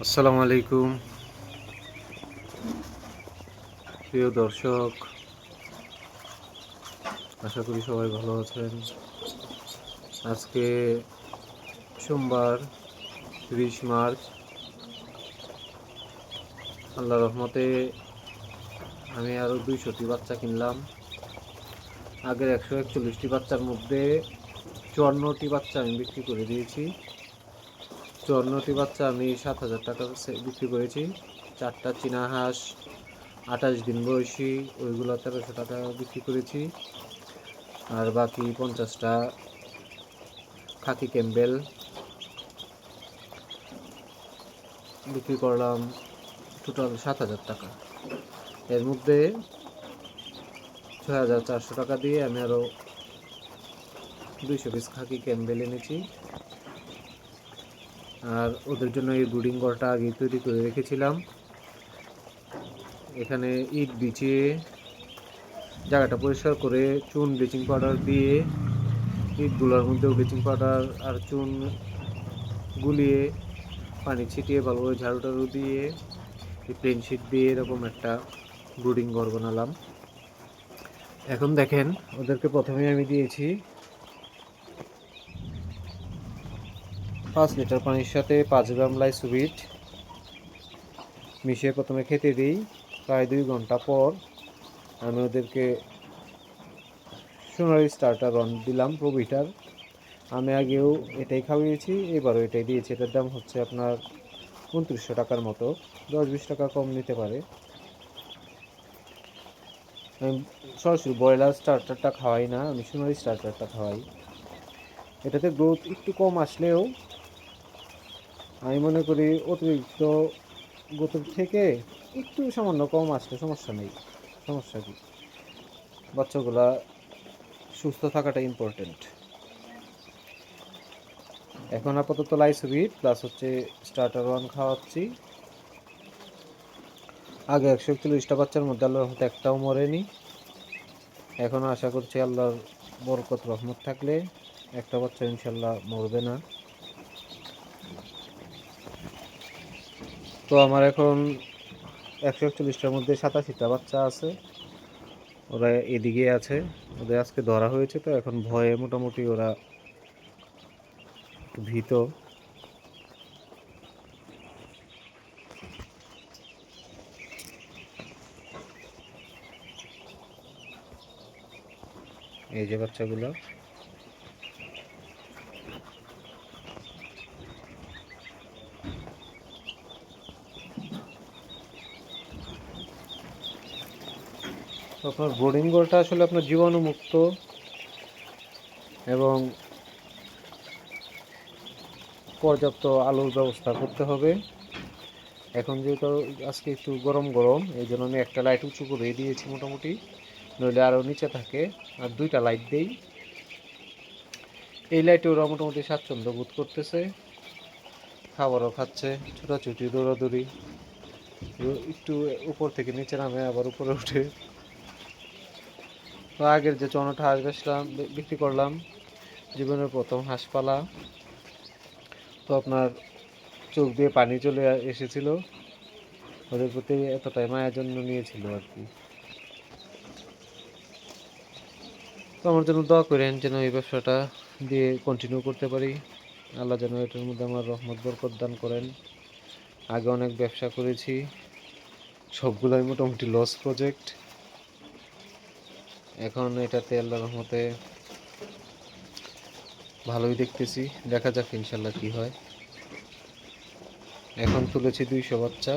আসসালামু আলাইকুম প্রিয় দর্শক, আশা করি সবাই ভালো আছেন। আজকে সোমবার 30 মার্চ। আল্লাহর রহমতে আমি আরও 200টি বাচ্চা কিনলাম। আগের 141টি বাচ্চার মধ্যে 54টি বাচ্চা আমি বিক্রি করে দিয়েছি। 54টি বাচ্চা আমি 7,000 টাকা বিক্রি করেছি। 4টা চীনা হাঁস 28 দিন বয়সী, ওইগুলো 1300 টাকা বিক্রি করেছি। আর বাকি 50টা খাকি ক্যাম্বেল বিক্রি করলাম টোটাল 7,000 টাকা। এর মধ্যে 6,400 টাকা দিয়ে আমি আরও 200 পিস খাকি ক্যাম্বেল এনেছি। আর ওদের জন্য এই ব্রুডিং ঘরটা আগে তৈরি করে রেখেছিলাম। এখানে ইট বিছিয়ে জায়গাটা পরিষ্কার করে চুন ব্লিচিং পাউডার দিয়ে ইটগুলোর মধ্যেও ব্লিচিং পাউডার আর চুন গুলিয়ে পানি ছিটিয়ে ভালোভাবে ঝাড়ু টাড়ু দিয়ে প্লেন শিট দিয়ে এরকম একটা ব্রুডিং ঘর বানালাম। এখন দেখেন, ওদেরকে প্রথমে আমি দিয়েছি 5 লিটার পানির সাথে 5 গ্রাম লাইসোবিট মিশিয়ে প্রথমে খেতে দিই। প্রায় 2 ঘন্টা পর আমি ওদেরকে সোনালি স্টার্টার অন দিলাম, প্রোভিটার। আমি আগেও এটাই খাওয়িয়েছি, এবারও এটাই দিয়েছি। এটার দাম হচ্ছে আপনার 2900 টাকার মতো, 10-20 টাকা কম নিতে পারে। আমি সরাসরি ব্রয়লার স্টার্টারটা খাওয়াই না, আমি সোনালি স্টার্টারটা খাওয়াই। এটাতে গ্রোথ একটু কম আসলেও আমি মনে করি অতিরিক্ত গ্রোথের থেকে একটু সামান্য কম আসলে সমস্যা নেই। সমস্যা কি, বাচ্চাগুলা সুস্থ থাকাটা ইম্পর্টেন্ট। এখন আপাতত লাইসোবিট প্লাস হচ্ছে স্টার্টার ওয়ান খাওয়াচ্ছি। আগে 141টা বাচ্চার মধ্যে আল্লাহর রহমতে একটাও মরেনি। এখন আশা করছি আল্লাহর বরকত রহমত থাকলে একটা বাচ্চা ইনশাল্লাহ মরবে না। তো আমার এখন 141টার মধ্যে 87টা বাচ্চা আছে, ওরা এদিকে আছে। ওদের আজকে ধরা হয়েছে, তো এখন ভয়ে মোটামুটি ওরা ভীত। এই যে বাচ্চাগুলো, আপনার ব্রোডিং ঘরটা আসলে আপনার জীবাণুমুক্ত এবং পর্যাপ্ত আলোর ব্যবস্থা করতে হবে। এখন যেহেতু আজকে একটু গরম গরম, এই জন্য আমি একটা লাইট উঁচু করে দিয়েছি মোটামুটি, নইলে আরও নিচে থাকে। আর 2টা লাইট দেই, এই লাইটে ওরা মোটামুটি স্বাচ্ছন্দ্য বোধ করতেছে, খাবারও খাচ্ছে, ছোটাছুটি দৌড়াদৌড়ি, একটু উপর থেকে নিচে নামে আবার উপরে উঠে। তো আগের যে 54টা হাঁস বিক্রি করলাম, জীবনের প্রথম হাঁস পালা, তো আপনার চোখ দিয়ে পানি চলে এসেছিল। ওদের প্রতি এতটাই মায়ার জন্য নিয়েছিল আর কি। তো আমার জন্য দোয়া করেন যেন এই ব্যবসাটা দিয়ে কন্টিনিউ করতে পারি। আল্লাহ যেন এটার মধ্যে আমার রহমত বরকত দান করেন। আগে অনেক ব্যবসা করেছি, সবগুলোই মোটামুটি লস প্রজেক্ট। এখন এটাতে আল্লাহর রহমতে ভালোই দেখতেছি, দেখা যাক ইনশাল্লাহ কি হয়। এখন তুলেছি 200 বাচ্চা,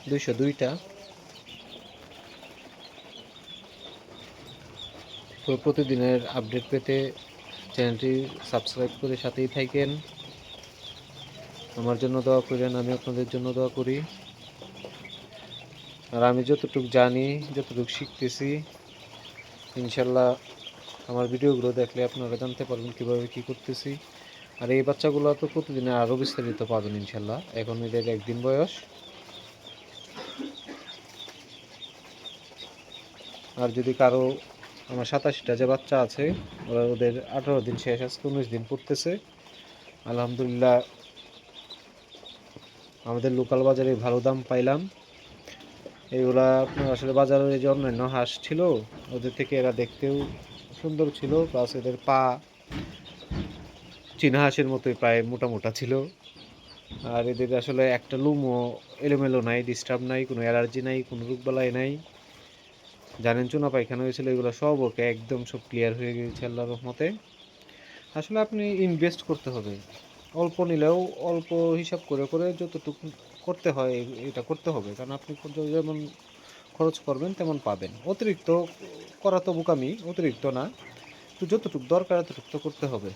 202টা। তো প্রতিদিনের আপডেট পেতে চ্যানেলটি সাবস্ক্রাইব করে সাথেই থাকেন। আমার জন্য দোয়া করেন, আমি আপনাদের জন্য দোয়া করি। আর আমি যতটুকু জানি, যতটুকু শিখতেছি, ইনশাল্লাহ আমার ভিডিওগুলো দেখলে আপনারা জানতে পারবেন কীভাবে কী করতেছি। আর এই বাচ্চাগুলো তো প্রতিদিনে আরও বিস্তারিত পাবেন ইনশাল্লাহ। এখন এদের 1 দিন বয়স। আর যদি কারো, আমার 87টা যে বাচ্চা আছে, ওদের 18 দিন শেষ, আজকে 19 দিন পড়তেছে। আলহামদুলিল্লাহ আমাদের লোকাল বাজারে ভালো দাম পাইলাম। এগুলা আপনার আসলে বাজারে যে অন্যান্য হাঁস ছিল ওদের থেকে এরা দেখতেও সুন্দর ছিল, প্লাস এদের পা চীনা হাঁসের মতোই প্রায় মোটা মোটা ছিল। আর এদের আসলে একটা লুমও এলোমেলো নাই, ডিস্টার্ব নাই, কোনো অ্যালার্জি নাই, কোনো রোগবালাই নাই। জানেন চুনা পায়খানা হয়েছিল, এগুলো সব ওকে একদম সব ক্লিয়ার হয়ে গেছে আল্লাহর রহমতে। আসলে আপনি ইনভেস্ট করতে হবে, অল্প নিলেও অল্প হিসাব করে করে যতটুকু করতে হয় এটা করতে হবে, কারণ আপনি যেমন খরচ করবেন তেমন পাবেন। অতিরিক্ত করা তো বোকামি, অতিরিক্ত না, তো যতটুকু দরকার ততটুকু তো করতে হবে।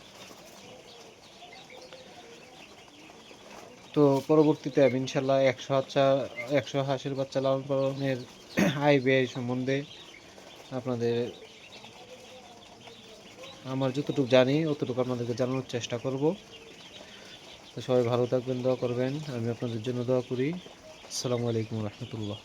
তো পরবর্তীতে আমি ইনশাল্লাহ 100 হাঁসের বাচ্চা লালন পালনের আয় ব্যয় সম্বন্ধে আপনাদের আমার যতটুকু জানি অতটুকু আপনাদেরকে জানানোর চেষ্টা করব। তো সবাই ভালো থাকবেন, দোয়া করবেন, আমি আপনাদের জন্য দোয়া করি। আসসালামু আলাইকুম রহমতুল্লাহ।